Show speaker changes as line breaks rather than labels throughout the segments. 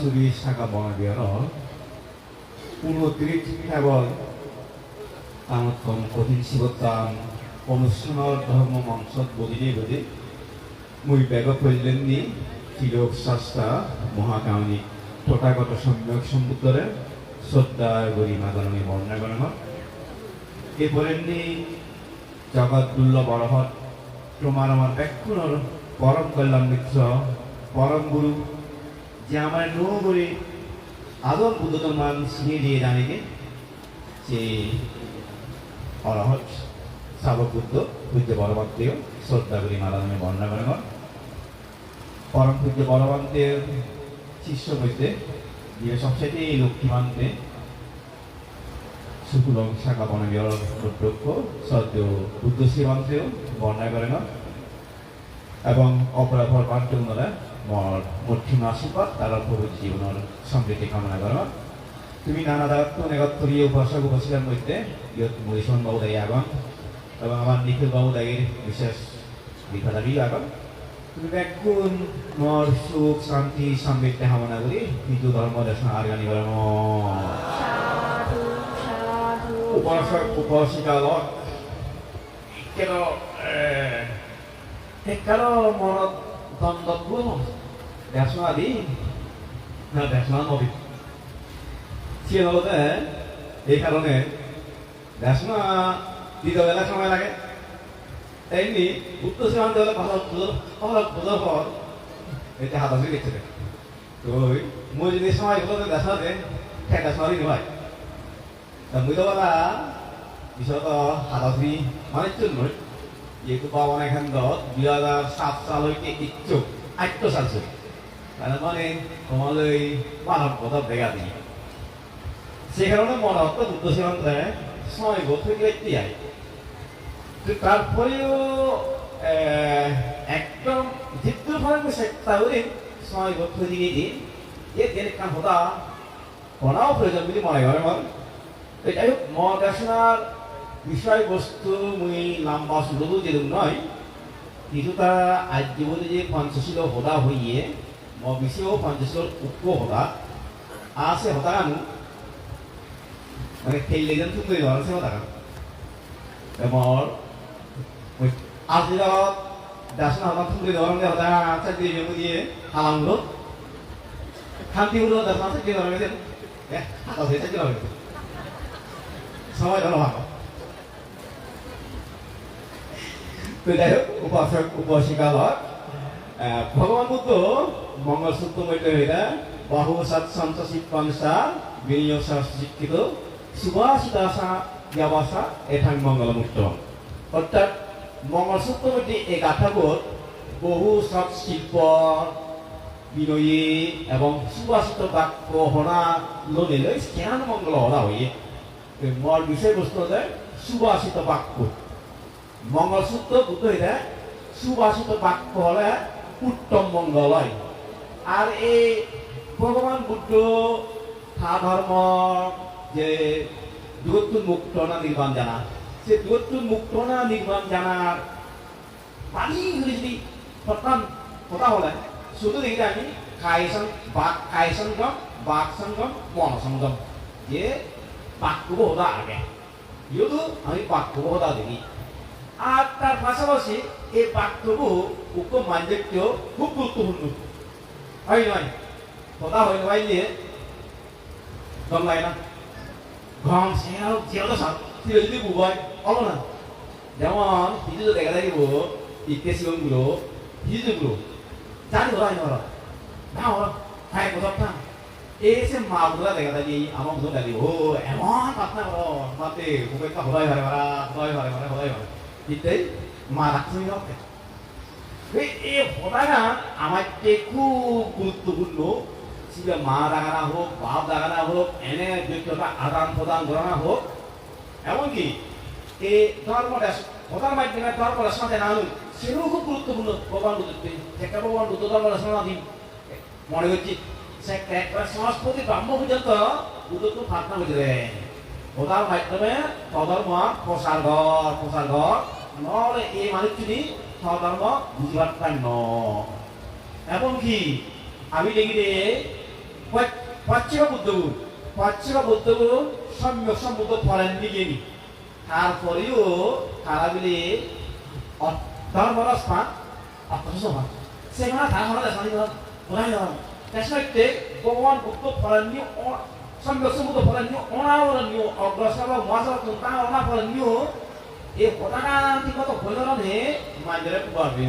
수리 사가 뭐하면 우노들이 해볼 아무튼 고딘 시것당 어느 순월 ধর্ম মঞ্চত বদিনী বদি মুই বেগ কল্যাণী তিলক শাস্ত্রা মহাকামী তথাগত সম্যক সম্বুদ্ধরে শ্রদ্ধা গরিমা গণনী বর্ণনা করা হয় এই বলেননি জগৎ দুর্লভ অরহত তোমার আমার ব্যাকুণর পরম কল্যাণ মিত্র পরম গুরু যে আমার নো করে আদর বুদ্ধতম মান সিনে দিয়ে জানিকে যে অরহত শাবক বুদ্ধ পূজ্য বলবন্তেও শ্রদ্ধা করি মালাধনে বর্ণনা করেন পরম পূজ্য বলবন্তের শিষ্য মধ্যে যে সবচেয়ে লক্ষ্মীমান্তে সুকুলং শাখা বনবিয়র প্রত্যক্ষ শ্রদ্ধেয় বুদ্ধ শ্রীমন্ত্রেও বর্ণনা করেন এবং অপরাধর পাঠ্যরা মর মধ্যম আশীর্বাদ তারা প্রভু জীবনের সমৃদ্ধি কামনা করেন তুমি নানা দায়িত্ব নেগত্তরীয় উপাসক উপাসিকার মধ্যে ইয়ত মরিশন বাবু দায়ী আগন এবং আমার নিখিল বাবু দায়ীর বিশেষ বিধাদাবি আগন তুমি ব্যাকুণ মর সুখ শান্তি সমৃদ্ধি কামনা করি হিন্দু ধর্ম দেশন আর্গানি করেন উপাসক উপাসিকা লগ কেন মনত দ্বন্দ্ব দেশনা দি না দেশনা নবী ছিলতে এই কারণে দেশনা দিতে বেলা সময় লাগে এমনি উত্তর সীমান্ত হলে বোঝার পর এটা হাত আসে দেখছে তো মই যদি সময় গুলো দেশনাতে হ্যাঁ দেশনা দিতে হয় তা মুই তো বলা বিশেষত হাত আসি মানে জন্যই যেহেতু বাবা এখান 2007 সাল হইতে ইচ্ছুক 8 সাল ছিল তার মানে তোমাদের মানব কথা দেখা দিই সে কারণে মনে হতো বুদ্ধ সীমান্তে 6 বছর দেখতে যাই তারপরেও একদম জিদ্দু ফলে চেষ্টা করে 6 বছর দিকে দিন যে দিন কাম হতা কোনাও প্রয়োজন বলে মনে করে মন যাই হোক মহাদেশনার বিষয়বস্তু মুই লম্বা সুযোগ যেরকম নয় কিন্তু তারা আজ জীবনে যে পঞ্চশীল হদা হইয়ে বিশেও পঞ্চশীল উপ হদা আছে হতা কানু মানে খেললে যেন তুমি ধরছে হতা কানু এমন আজরাত দাসনা হতা তুমি ধরন হতা আচ্ছা দিয়ে জমি দিয়ে হালামগুলো খান্তিগুলো দাসনা আছে কি ধরন গেছে হাতা হয়েছে কি ধরন সময় ধরো ভালো তো যাই হোক উপাসক উপাসিকা লগ ভগবান বুদ্ধ মঙ্গলসূত্র মধ্যে হইরা বাহু সাত সন্তোষিক কংসা বিনিয়োগ শিক্ষিত সুভাষিতাসা ব্যবসা এঠাং মঙ্গলমুক্ত অর্থাৎ মঙ্গলসূত্র মধ্যে এই গাথাবোধ বহু সৎ শিল্প বিনয়ী এবং সুভাষিত বাক্য হনা লোনে লই স্থান মঙ্গল হলা হইয়ে মর বিষয়বস্তু সুভাষিত বাক্য মঙ্গলসূত্র বুদ্ধ হইলে সুভাষিত বাক্য হলে উত্তম মঙ্গল হয় আর এই ভগবান বুদ্ধ ধর্ম যে দুগত্তুর মুক্ত না নির্বাণ জানা সে দুগত্তুর মুক্ত না নির্বাণ জানার পানি যদি প্রথম কথা হলে শুধু দেখি আমি কায় সঙ্গম বাক সঙ্গম মন সঙ্গম যে বাক্য হতা আগে যেহেতু আমি বাক্য হতা দেখি আর তার পাশাপাশি এই বাক্যবু উপ মানযুক্ত খুব গুরুত্বপূর্ণ হয় নয় কথা হয় নয় যে দমলাই না ঘম সেও যেও তো সব যদি বুবাই অল না যেমন হিজু দেখা থাকিব ইকে শিবগুলো হিজুগুলো জানি ওরা নরা না ওরা খাই কোথাও না এসে মা বুড়া দেখা থাকি আমার বুঝো থাকি ও এমন পাতনা করো মাতে বুকেটা হলাই ভারে ভাড়া হলাই ভারে ভাড়া হলাই ভাড়া ইত্যাদি মা রাখতে হবে এই হতাটা আমার খুব গুরুত্বপূর্ণ সেটা মা দাগানা হোক বাপ দাগানা হোক এনে যোগ্যতা আদান প্রদান করা হোক এমনকি এই ধর্মটা হতার মাধ্যমে ধর্মটা সাথে না হল সেটাও খুব গুরুত্বপূর্ণ ভগবান বুদ্ধ একটা ভগবান বুদ্ধ ধর্মটা শোনা দিন মনে হচ্ছে সে সংস্কৃতি ব্রাহ্ম পর্যন্ত বুদ্ধ তো ফাটনা বুঝে হতার মাধ্যমে ধর্ম প্রসার ঘর নহলে এই মানুষটি ধর্ম বুঝবার পাই ন এমনকি আমি দেখি পশ্চিমা বুদ্ধগুলো সম্যক সম্বুদ্ধ ফলেন দিকেনি তারপরেও তারা বলে ধর্মরস্থান অর্থসভা সেখানে তারা হলো দেশানি বলাই হল দেশে ভগবান বুদ্ধ ফলেননি সম্যক সম্বুদ্ধ ফলেননি অনাবরণীয় অগ্রসর মহাসর তুন্তা অনা ফলেননিও এই পতাকান্তিগত হইলনে মাঝে পারবে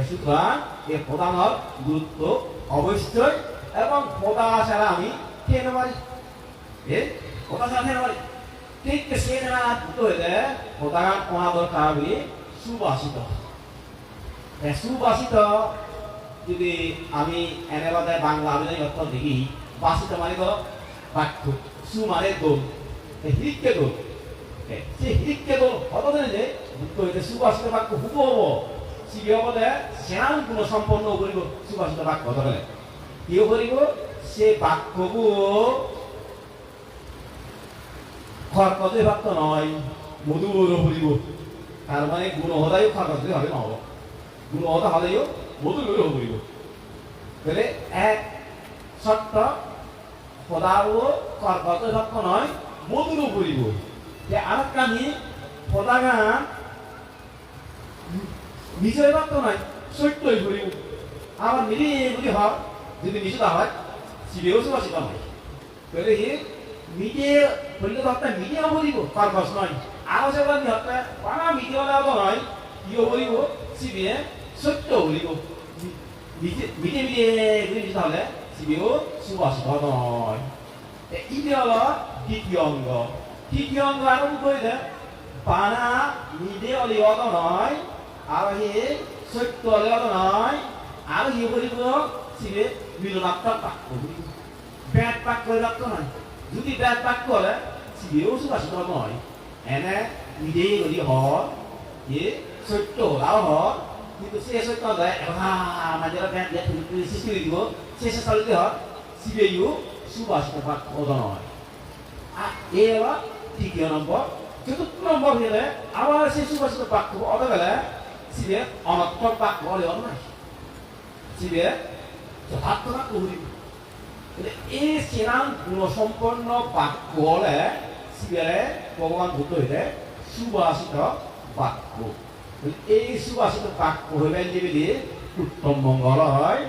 সুতরাং এই প্রধানের গুরুত্ব অবশ্যই এবং পতাকা ছাড়া আমি খেয়ে পারি পতাকা ছাড়া খেয়ে পারি ঠিক সেটা দুটো হইলে পতাকা কোনা দরকার বলি সুবাসিত সুবাসিত যদি আমি এনে বাদে বাংলা আবেদন অর্থ দেখি বাসিত মানে তো বাক্য সু মানে দোল হিরিককে দোল সেই হিরিককে দোল কত দিনে যে দুটো হইলে সুবাসিত বাক্য হুব হব সিবি হবলে সেনান গুণ সম্পন্ন করিব সুবাসিত বাক্য ধরে কি করিব সে বাক্যবোৰ খরকতে বাক্য নয় মধুর করিব তার মানে গুণহদায়ও খরকতে হবে নহব গুণহদা হলেও মধুর করিব তাহলে এক শর্ত সদাও খরকতে বাক্য নয় মধুর করিব যে আর কানি পতাকা নিজের বাক্য নয় সত্যই করিব আবার মিলি যদি হয় যদি মিশিতা হয় সিবিও সুবাসিত হয় তাহলে মিডিয়ে বললে তো একটা মিডিয়া বলিব পারপাস নয় আরো সেগুলো হতে পানা মিডিয়া হলে নয় ইয়ে বলিব সিবিএ সত্য বলিব মিডিয়ে মিডিয়ে যদি মিশিতা হলে সিবিও সুবাসিত নয় ইটি হলো দ্বিতীয় অঙ্গ তৃতীয় অঙ্গ আরো কইলে পানা মিডিয়া হলে নয় আর হি সত্য হলে নয় আর ইয়ে বলিব সিবে মিলনাত্মক বাক্য ব্যাট বাক্য বাক্য নয় যদি ব্যাট বাক্য হলে সিবেও সুবাসিত নয় এনে নিজেই যদি হয় যে সত্য হলাও হয় কিন্তু সে সত্য হলে মাঝে ব্যাট দিয়ে সৃষ্টি করে দিব শেষে চালিতে হয় সিবেও সুবাসিত বাক্য নয় আর এই হলো তৃতীয় নম্বর চতুর্থ নম্বর হলে আবার সেই সুবাসিত বাক্য অত গেলে সিবে অনর্থক বাক্য হলে নয় সিবে যথার্থ বাক্য হইব এই সেরান গুণসম্পন্ন বাক্য হলে সিবেরে ভগবান বুদ্ধ হইলে সুবাসিত বাক্য এই সুবাসিত বাক্য হইলে যেগুলি উত্তম মঙ্গল হয়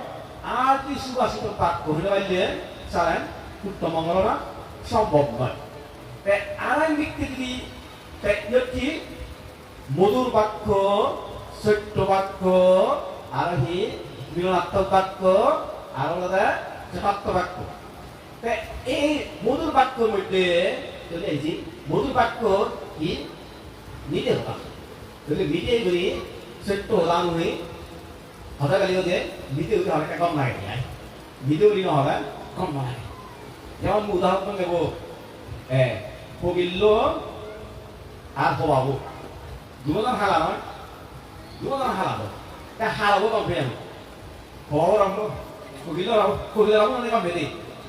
আর কি সুবাসিত বাক্য হইলে পাইলে জানেন উত্তম মঙ্গল না সম্ভব নয় আর এক ব্যক্তি যদি মধুর বাক্য সত্য বাক্য আর হি মিলনাত্মক বাক্য আর যথার্থ বাক্য এই মধুর বাক্যর মধ্যে যদি এই মধুর বাক্য কি মিটে হতা যদি মিটে করি সত্য হলাম হই হতা গেলে যে মিটে হতে অনেকটা কম লাগে নাই মিটে হলি নহলে কম লাগে যেমন উদাহরণ দেব কবিল্য আর হবাবু দুজন হালা নয় দুজন হালাবো হালাবো কম ফের হওয়ার কহিলাবো মানে কম ফেরি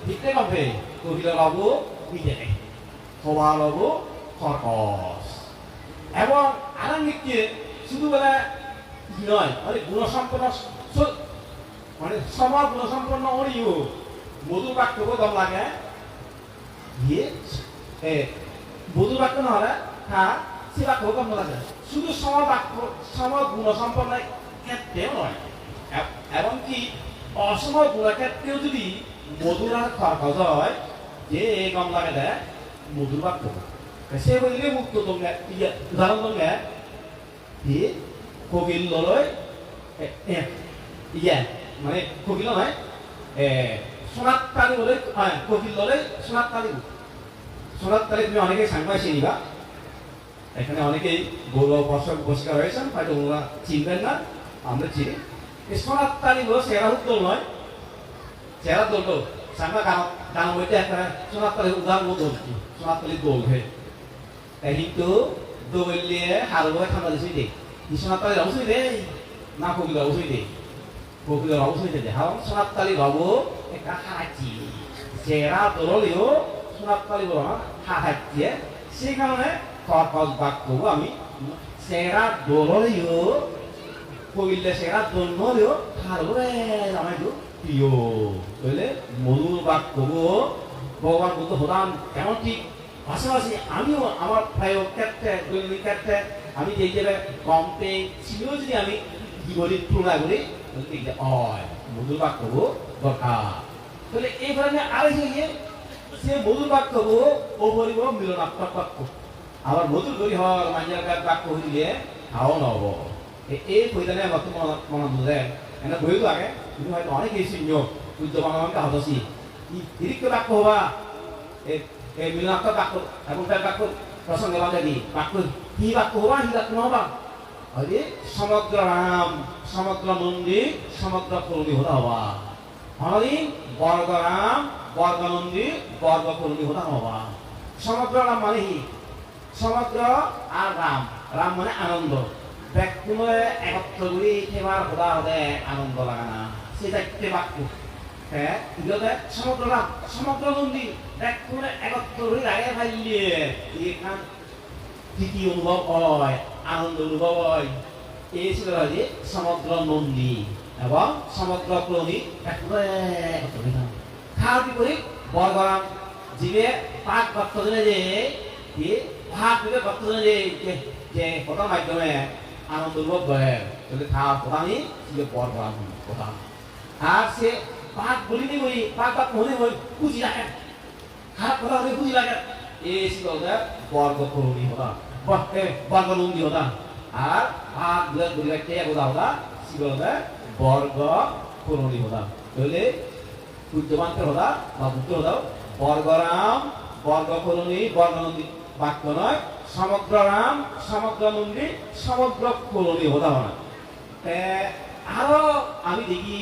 ভিতরে কম ফেরি কহিলাবো ভিতরে হবাবু খরকস এবং আনন্দিককে শুধু বেলা নয় মানে গুণসম্পন্ন মানে সবার গুণসম্পন্ন অনিও মধুর বাক্যও দম লাগে ইয়ে মধুর বাক্য নহলে হ্যাঁ সে বাক্য কম লাগে শুধু সমবাক্য সম গুণসম্পন্ন ক্ষেত্রেও নয় এমনকি অসম গুণের ক্ষেত্রেও যদি মধুর আর খরকস হয় যে কম লাগে দেয় মধুর বাক্য সে বললে মুক্ত তোমরা উদাহরণ তোমরা কোকিল লয় ইয়া মানে কোকিল নয় সোনার তালি বলে কোকিল ললে সোনার তালি সোনার তালি তুমি অনেকেই সাংবাদিক চিনিবা এখানে অনেকেই গৌরব বর্ষক বসিকা রয়েছেন হয়তো ওরা চিনবেন না আমরা চিনি এই সোনার তালি হলো সেরা উত্তর নয় সেরা দোল সাংবা গান বইতে একটা সোনার তালির উদাহরণ দোল কি সোনার তালির দোল হে কিন্তু দৌড়লে হারবো ঠান্ডা দিছি দে সোনার তালির অবশ্যই দে না কোকিলের অবশ্যই দে কোকিলের অবশ্যই দে হাও সোনার তালি বাবু একটা হাঁচি সেরা দোলেও সোনার তালি বলো না হাঁচি সেই কারণে খরকস বাক্য আমি সেরা দোলেও কোকিলে সেরা দোলেও হারবো আমায় প্রিয় বলে মধুর বাক্য ভগবান বুদ্ধ হতাম কেমন ঠিক পাশাপাশি আমিও আমার প্রায় ক্ষেত্রে দৈনিক ক্ষেত্রে আমি যে জায়গায় কম পেয়ে ছিল যদি আমি কি করি তুলনা করি মধুর বাক্য দরকার তাহলে এই ধরনের আরেক সে মধুর বাক্য ও বলিব মিলনাত্মক বাক্য আবার মধুর করি হওয়ার মাঞ্জার বাক্য হইলে তাও নব এই বইটানে আমার তো মনে বুঝে এনে বইও লাগে কিন্তু হয়তো অনেক এই শূন্য বুদ্ধ বাংলা হতসি দিরিক্ত বাক্য হবা এই মিলনাত্মক বাক্য এবং তার বাক্য প্রসঙ্গে বাজে কি বাক্য কি বাক্য হবা কি বাক্য হবা হয়তো সমগ্র রাম সমগ্র মন্দির সমগ্র করণী হতা হবা হলি বর্গ রাম বর্গ মন্দির বর্গ করণী হতা হবা সমগ্র রাম মানে কি সমগ্র আর রাম রাম মানে আনন্দ ব্যক্তিময় একত্র করে সেবার হতা হতে আনন্দ লাগানা সেটা একটি বাক্য হ্যাঁ ইগতে সমগ্র রাম সমগ্র মন্দির ব্যক্তিময় একত্র করে লাগে ফাইলে এখান প্রীতি অনুভব হয় আনন্দ অনুভব হয় এই ছিল যে সমগ্র নন্দী এবং সমগ্র প্রাণী একেবারে খাওয়ার বিপরীত বর্গরাম জীবে পাক ভক্তজনে যে ভাগ দিবে ভক্তজনে যে কথার মাধ্যমে আনন্দ অনুভব করে তাহলে খাওয়ার প্রধানই যে বর্গরাম প্রধান আর সে পাক বলিনি বই পাক বাক মনে বই খুঁজি লাগে খারাপ কথা হলে খুঁজি লাগে এই ছিল বর্গ করণী হতা বর্গ নন্দী হতা আর ভাগ দুই কে হতা হতা ছিল বর্গ করণী হতা তাহলে বুদ্ধমান্তের হতা বা বুদ্ধ হতা বর্গরাম বর্গ করণী বর্গ নন্দী বাক্য নয় সমগ্র রাম সমগ্র নন্দী সমগ্র করণী হতা হয় আরো আমি দেখি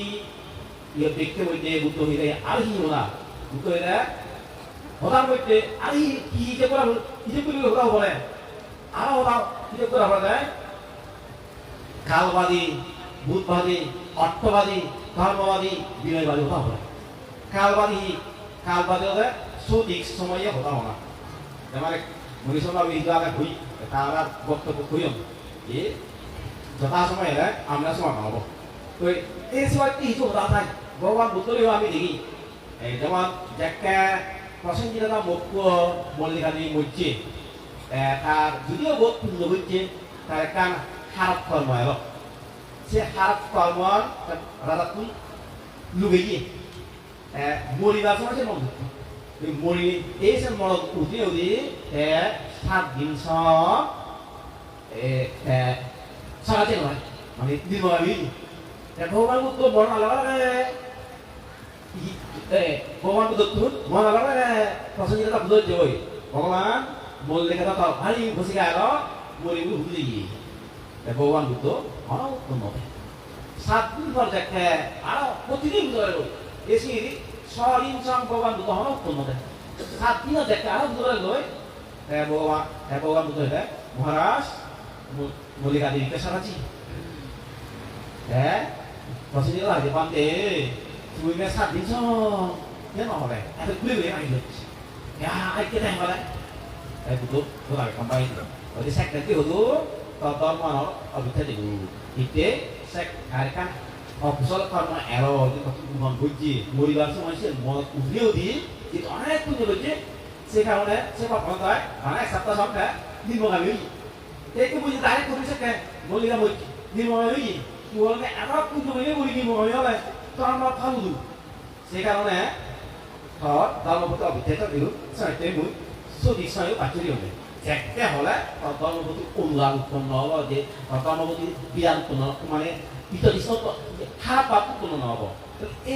দেখতে বলতে বুদ্ধ হইলে আর কি হতা বুদ্ধ হইলে হতার মধ্যে আর কি যে করা হিসেব করে হতা বলে আরো হতা হিসেব করা বলা যায় কালবাদী ভূতবাদী অর্থবাদী ধর্মবাদী বিনয়বাদী হতা বলে কালবাদী হলে সঠিক সময়ে হতা হনা মানে মনীষরা ইজলাকে হই তারা বক্তব্য হইম এ যথা সময় এলে আমরা সময় হব তো এই সময় কি হিসেব হতা থাকে ভগবান বুদ্ধরেও আমি দেখি যেমন যাকে প্রসেনজিৎ মুখ্য মল্লিকানি মজ্জে তার যদিও বোধ পূর্ণ হচ্ছে তার একটা খারাপ কর্ম এলো সে খারাপ কর্ম রাজাতুন লুগেই মরিবার সময় সে মন মরি এই সে মন উঠে উঠি 7 দিন সারাতে নয় মানে দিন আমি ভগবান বুদ্ধ মন আলাদা ভগবান বুদ্ধ মন আলাদা প্রসেনজিৎ বুঝে যাই ভগবান বললে কথা তো ভারী বসে গেল মরি বুঝে গিয়ে ভগবান বুদ্ধ অনবদ্য 7 দিন পর দেখে আরো প্রতিদিন ধরে এসে সরিন সং ভগবান বুদ্ধ অনবদ্য 7 দিনও দেখে আরো ধরে লই ভগবান বুদ্ধ হইলে মহারাজ মল্লিকা দেবীকে সারাচ্ছি হ্যাঁ প্রসেনজিৎ আগে পান্তে তুমি 7 দিন কেন হবে এত ঘুরে ঘুরে আগে যাচ্ছি আজকে টাইম বলে butuh lagi kampai jadi sek nanti itu tonton mana abis itu ide sek hari kan obsol karena ero itu bukan buji muri langsung masih mau udah di itu aneh punya buji sekarang siapa kontak aneh sabtu sampai di mau ngambil itu punya tarik tuh bisa kayak mau lihat buji di mau ngambil jualnya apa pun jualnya muri di mau ngambil lah tanpa tahu tuh sekarang kalau dalam butuh abis itu saya temu সঠিক সময়ে পাচুরি হবে একটা হলে ধর্মপতি অনুরাগ উৎপন্ন হব যে ধর্মপতি বিরাট উৎপন্ন মানে বিতরিত খারাপ ভাব উৎপন্ন নহব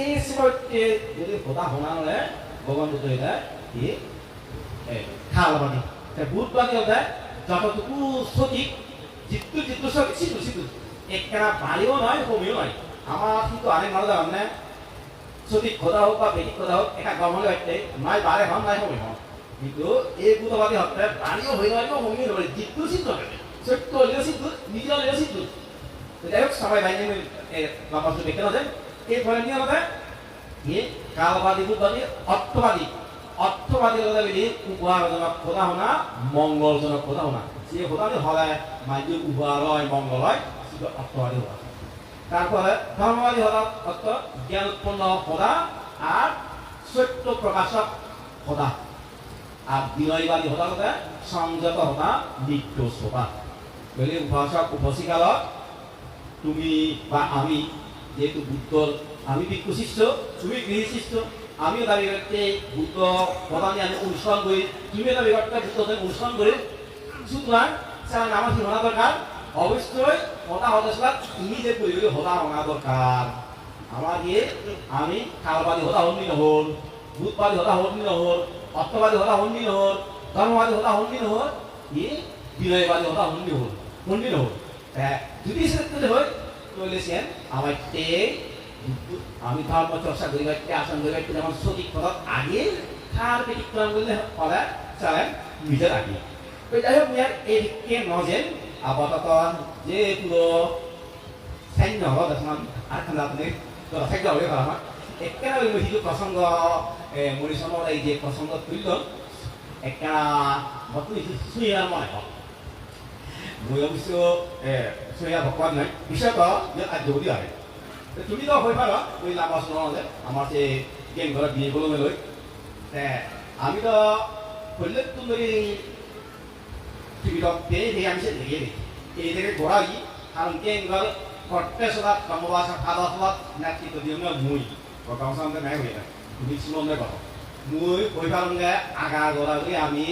এই সময়তে যদি হতা হনা হলে ভগবান বুদ্ধ হইলে কি খাওয়াবাদী বুধবাদী হলে যতটুকু সঠিক জিতু সঠিক সিদ্ধু একখানা বাড়িও নয় কমিও নয় আমার কিন্তু অনেক মানুষ জানেন না সঠিক কথা হোক বা বেঠিক কথা হোক একটা গমলে হচ্ছে নয় বারে হন নয় কমে হন কিন্তু এই বুধবাদী হত্যা বাড়িও হয়ে নয় কমিও নয় জিতু সিদ্ধ হবে সত্য হলেও সিদ্ধ নিজে হলেও সিদ্ধ যাই হোক সবাই বাইরে লম্বা দেখে না যায় এই ফলে নিয়ে হবে কি কালবাদী বুধবাদী অর্থবাদী অর্থবাদী কথা বলি উপহারজনক কথা শোনা মঙ্গলজনক কথা শোনা যে কথা হলে মাইজুর উপহার হয় মঙ্গল হয় সেটা অর্থবাদী হওয়া তারপরে ধর্মবাদী হওয়া অর্থ জ্ঞান উৎপন্ন হওয়া আর সত্য প্রকাশক হওয়া আর বিনয়বাদী হওয়া হতে সংযত হওয়া নির্দোষ হওয়া বলে উপাসক উপাসিকালক তুমি বা আমি যেহেতু বুদ্ধর আমি ভিক্ষু শিষ্য তুমি গৃহী শিষ্য আমিও দাবি করতে বুদ্ধ প্রধান আমি অনুসরণ করি তুমিও দাবি করতে বুদ্ধদের অনুসরণ করি সুতরাং সেখানে আমার কি হওয়া দরকার অবশ্যই হতা হতা তুমি যে পরিবেশ হতা হওয়া দরকার আমার গিয়ে আমি খালবাদী হতা হন্নি নহল বুধবাদী হতা হন্নি নহল অর্থবাদী হতা হন্নি নহল ধর্মবাদী হতা হন্নি নহল ই বিনয়বাদী হতা হন্নি নহল যদি সেটা হয় তাহলে সে আমার আমি ধর্ম চর্চা করি ব্যক্তি আসন করি ব্যক্তি যেমন সঠিক পথ আগে তার ব্যতিক্রম করলে পরে চলেন নিজের আগে তো যাই হোক এদিকে নজেন আপাতত যে পুরো সৈন্য হল দেখুন আর খান্ডা আপনি সাহায্য হবে আমার একেবারে ওই মহিলা প্রসঙ্গ মরিসমের এই যে প্রসঙ্গ তুলল একটা ভক্তি সুইয়ার মনে হয় মই অবশ্য সুইয়া ভগবান নয় বিষয়টা যে আজ যদি হয় তুমি তো হয়ে পারো ওই লাম্বা শোনা আমার যে গেম ঘর বিয়ে গুলো লই আমি তো করলে তুমি টিভিটা পেয়ে আমি সে দেখে দিই এই থেকে ঘোরাই কারণ গেম ঘর করতে সদা কমবাসা খাওয়া খাওয়া নেতৃত্ব দিয়ে মুই কথা সামনে নাই হয়ে না তুমি শুনে কথা মুই হয়ে পারঙ্গে আগা ঘোরা করি আমি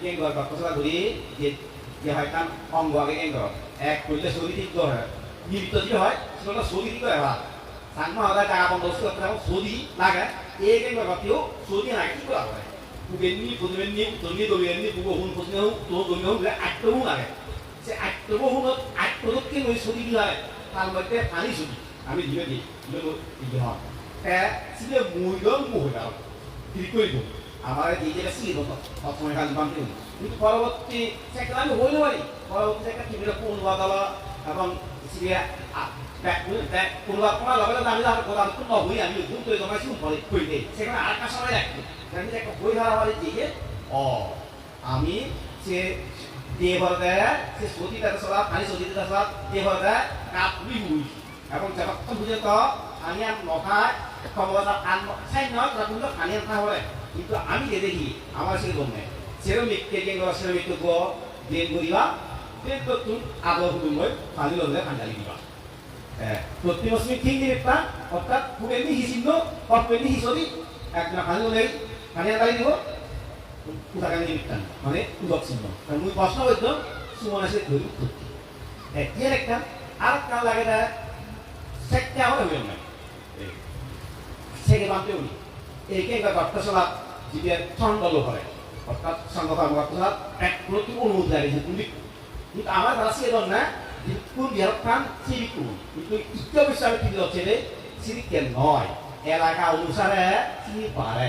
গেম ঘর করতে সদা ঘুরি যে হয় কারণ অঙ্গ আগে গেম ঘর এক করলে শরীর ঠিক হয় নিমিত্ত যদি হয় সেটা সৌদি দিতে হয় সাংমা হলে টাকা বন্ধ করতে সৌদি লাগে এই গেম ব্যাপারটিও সৌদি লাগে কি করা হয় কুবেননি প্রতিবেননি উত্তরনি দলিয়াননি পুবহুন প্রশ্ন হোক তো দলীয় হোক আটটবু লাগে সে আটটবু হুনত আটটবকে ওই সৌদি দিয়ে হয় তার মধ্যে পানি সৌদি আমি দিবে দিই দিলে হয় সিলে মহিলাও মুখ হয়ে গেল ঠিক করিব আমার এই জায়গায় সিলে মতো সবসময় কাজ বানতে হই কিন্তু পরবর্তী সেটা আমি হইতে পারি পরবর্তী একটা টিভিটা কোন বাদালা এবং সিরিয়া কোনো লগে লগে আমি কোথাও কোন বই আমি গুরুত্ব জমাইছি বই দেই সেখানে আর একটা সময় রাখবো আমি একটা বই ধরা হলে যে আমি সে দিয়ে ভরতে সে সতীটা সবা পানি সতীটা সবা দিয়ে ভরতে কাপ বুঝি এবং যতক্ষণ পর্যন্ত আমি আর নখায় খবরটা আন খাই নয় ততক্ষণ পানি আনতে হবে কিন্তু আমি যে দেখি আমার সেরকম নেই সেরকম একটু সেরকম একটু দিয়ে করিবা তো তুমি আদর হুদুময় পানি ললে পাঞ্জালি দিবা প্রতিমশ্রী ঠিক দিবা অর্থাৎ পুরেনি হিসিন্ন অপেনি হিসরি একটা পানি ললে পানি আনতালি দিব উদাকানি দিবিটান মানে উদক চিহ্ন কারণ মুই প্রশ্ন হইতো সুমন আছে ধরি উত্তর এর একটা আর একটা লাগে না সেটা হলে হইল না সেকে বানতে উনি এইকে গর্তশালা জীবের ছন্দল করে অর্থাৎ সংগঠন গর্তশালা এক প্রতি অনুমতি লাগে তুমি কিন্তু আমার দ্বারা সে না যে কোন বিহারখান সিরিকু কিন্তু ইচ্ছা বিষয়ে ঠিক হচ্ছে যে সিরিকে নয় এলাকা অনুসারে চিনি পারে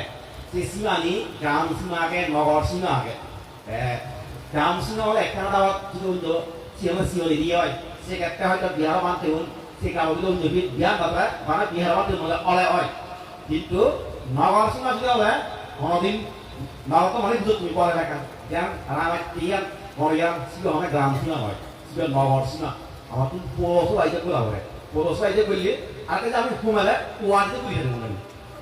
সে সীমানি গ্রাম সীমা আগে নগর সীমা আগে গ্রাম সীমা হলে একটা যদি সিএমএ সিওলি দিয়ে হয় সেক্ষেত্রে হয়তো বিহার বানতে হন সে গ্রামে যদি বিহার বাবা মানে বিহার বানতে হলে অলে হয় কিন্তু নগর সীমা যদি হবে কোনোদিন নগর তো মানে বুঝো তুমি পরে দেখা যেমন আমার টিয়ার মরিয়াম সিও মানে গ্রাম সীমা হয় সিও নগর সীমা আমার তুমি পৌরসভা আইতে করে হবে পৌরসভা আইতে করলে আর কাছে আমি ঘুমালে ওয়ার্ডে করে দেবো না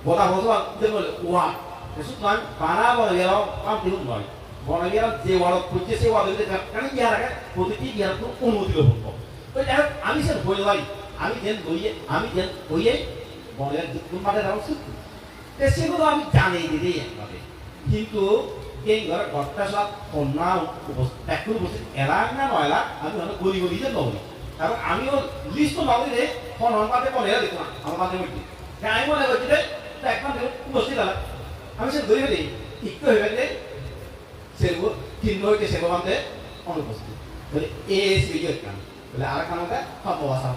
গোটা পৌরসভা বলে ওয়ার্ড সুতরাং পাড়া বলে গেল কাম দেখুন নয় বলে গেল যে ওয়ার্ড করছে সেই ওয়ার্ড কারণ বিহার আগে প্রতিটি বিহার অনুমতি লোক তো যাই হোক আমি সে বই পারি আমি যেন বইয়ে বলে কোন মাঠে যাওয়া শিখি সেগুলো আমি জানি দিদি একভাবে কিন্তু এই ঘরে ঘরটা সব কন্যা এখন উপস্থিত এরা না নয়লা আমি অনেক গলি গলিতে নবই কারণ আমিও লিস্ট তো নবই রে ফোন পাতে বলে দেখলাম আমার মাঝে মধ্যে আমি মনে করছি যে একবার উপস্থিত হলাম আমি সে ধরে দিই একটু হয়ে গেলে সেগুলো চিহ্ন হইতে সেগুলো আমাদের অনুপস্থিত বলে এ সিরিজ কাম বলে আর কারণটা সব অবস্থা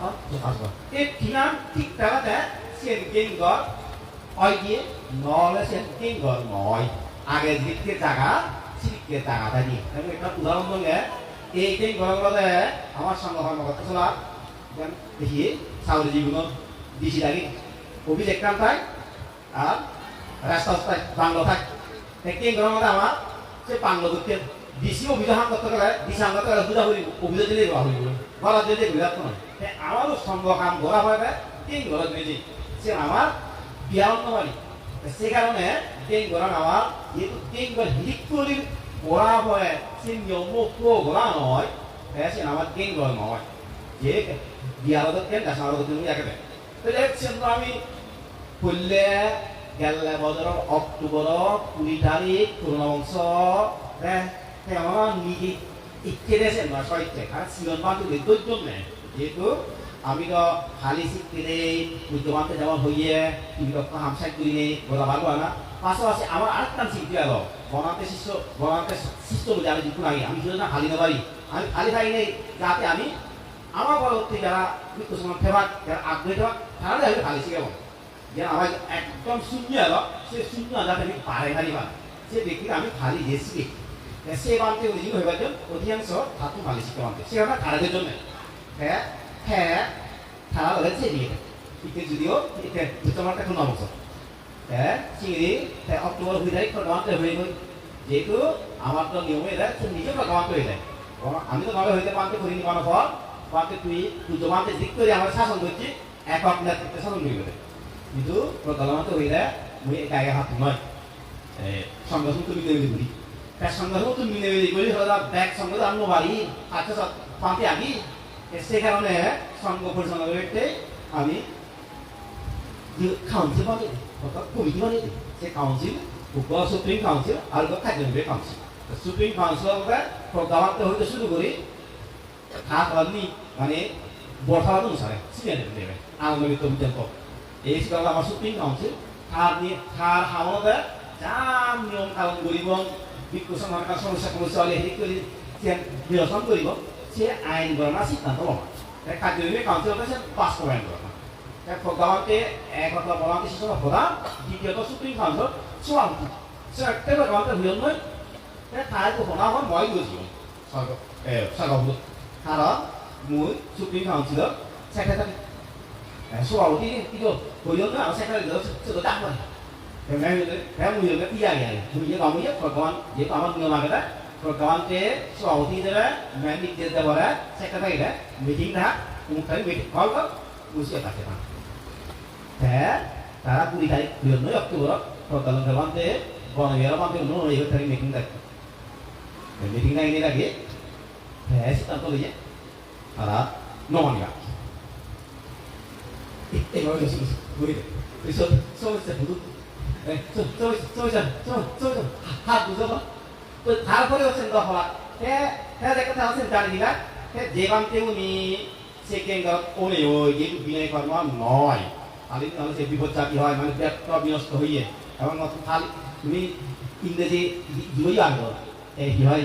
আসবো এই ঠিনাম ঠিক তারাতে সেন গেম ঘর হয় দিয়ে নলে সেন গেম ঘর নয় আগে দিকে জায়গা সিরিকে জায়গা থাকি আমি একটা উদাহরণ দিলে এই গেম ঘরগুলোতে আমার সঙ্গে কর্মকর্তা চলা দেখি সাউরি জীবন দিছি লাগি অফিস একটান থাক আর রাস্তা রাস্তায় বাংলো থাক গেম ঘরের মধ্যে আমার সে বাংলো করতে ডিসি অভিযোগ করতে গেলে ডিসি আনতে গেলে দুটা করি অভিযোগ দিলে দেওয়া হইব বলা দিলে বিরাট নয় আমারও সম্ভব কাম করা হয় তিন ঘর দিয়েছি সে আমার বিয়ার বাড়ি সে কারণে তিন ঘর আমার যেহেতু তিন ঘর হিট করি পড়া হয় সে নিয়ম ঘোরা নয় সে আমার তিন ঘর নয় যে বিয়ার কেন দেখার তুমি একেবারে তো দেখছেন তো আমি করলে গেলে বছর অক্টোবর 20 তারিখ করোনা বংশ আমার নিজে ইচ্ছে দিয়েছে নয় সইচ্ছে কারণ সিজন বান্ধব ধৈর্য নেই যেহেতু আমি তো খালি শিখতে বুদ্ধমানতে যেমন হইয়ে তুমি তো হামসাই করি নেই বলা ভালো হয় না পাশাপাশি আমার আরেকটা শিখতে গেল বনান্তে শিষ্য বুঝে আমি যিকু নাকি আমি শুধু না খালি না পারি আমি খালি থাকি নেই যাতে আমি আমার পরবর্তী যারা মৃত্যু সময় ফেভার যারা আগ্রহী থাক তারা যাবে খালি শিখাবো যে আমার একদম শূন্য এলো সে শূন্য যাতে আমি পারে খালি পাই সে ব্যক্তিকে আমি খালি যে শিখি সে বানতে উনি হইবার জন্য অধিকাংশ ধাতু খালি শিখতে বানতে সে আমরা খারাপের জন্য হ্যাঁ হ্যাঁ খারাপ হলে যে দিয়ে এতে যদিও এতে তোমার এখন নবছর হ্যাঁ চিংড়ি অক্টোবর 2 তারিখ বানতে হয়ে গই যেহেতু আমার তো নিয়মে এটা নিজেও বানতে হয়ে যায় আমি তো নবে হইতে বানতে করিনি কোনো ফল বানতে তুই জমাতে দিক করে আমার শাসন করছি একক নেতৃত্বে শাসন করি বলে কিন্তু প্রধানমন্ত্রী হইলে মুই গায়ে হাত নয় সংগঠন তুমি নেবে করি তার সংগঠন তুমি নেবে করি হলো ব্যাগ সংগঠন আমি বাড়ি আচ্ছা পান্তে আগে সে কারণে সংঘ পরিচালনা করতে আমি কাউন্সিল বানিয়ে অর্থাৎ কমিটি বানিয়ে দিই সে কাউন্সিল সুপ্রিম কাউন্সিল আর কার্যনির্বাহী কাউন্সিল সুপ্রিম কাউন্সিল প্রধানমন্ত্রী হইতে শুরু করি হাত মানে বর্ষা অনুসারে সিনিয়র নেবে আনন্দিত পর্যন্ত এই ছিল আমার সুপ্রিম কাউন্সিল তার হামতে যা নিয়ম কানুন করিব বিক্ষোভ সমাধান সমস্যা হলে হেৰি কৰি নিৰসন কৰিব সে আইন গণনা সিদ্ধান্ত লব কার্যনির্বাহী কাউন্সিল সে পাস করেন প্রধানমন্ত্রী একথা প্রধানমন্ত্রী শিশু প্রধান দ্বিতীয়ত সুপ্রিম কাউন্সিল চূড়ান্ত সে একটা প্রধানমন্ত্রী হইল নয় তাই ঘোষণা হয় মই গৈছো সভাপতি কারণ মই সুপ্রিম কাউন্সিলত সেক্রেটারি সভাপতি কিন্তু হইল না সেক্রেটারি সেটা ডাক হয় mùi cái iya ya, mùi cái kamu ya, perkawan, jadi kamu nggak ada, perkawan ke suami itu lah, mandi dia dah boleh, saya kata ini, meeting dah, mungkin meeting call kan, mesti ada macam mana. Tara puri kali, dia nu waktu berapa, perkawan ke, orang yang orang tu nu itu tadi meeting dah, meeting dah ini lagi, si tanto dia, ada, nomor ni. Kalau itu sih, boleh, so sebut হাত বুঝাবো তো তারপরে হচ্ছেন তো হওয়া হ্যাঁ কথা হচ্ছেন জানি না যে বামতে উনি সেকেন্ড ওনে ওই যেটু বিনয় কর্ম নয় খালি তাহলে সে বিপদ চাকরি হয় মানে পেটটা বিনষ্ট হইয়ে এবং খালি তুমি ইংরেজি জীবই আনবো কি হয়